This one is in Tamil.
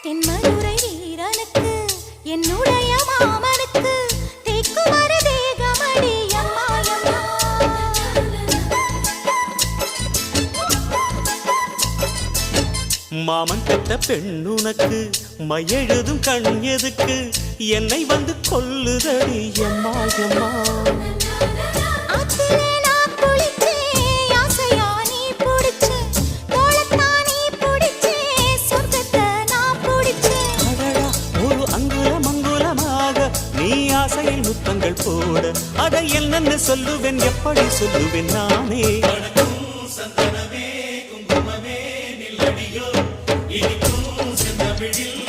தென்மதுரை வீரனுக்கு என்னுடைய மாமனுக்கு தேக்குமர தேகமடி அம்மா அம்மா. மாமன் பெற்ற பெண்ணுனக்கு மையெழுதும் கண் எதுக்கு என்னை வந்து கொல்லுதடி அம்மா அம்மா. ஆசையில் முத்தங்கள் போட அதை என்னன்னு சொல்லுவேன் எப்படி சொல்லுவேன் நானே. சந்தனமே குங்குமமே நில்லடியோ இனிக்கும் செந்தமிழில்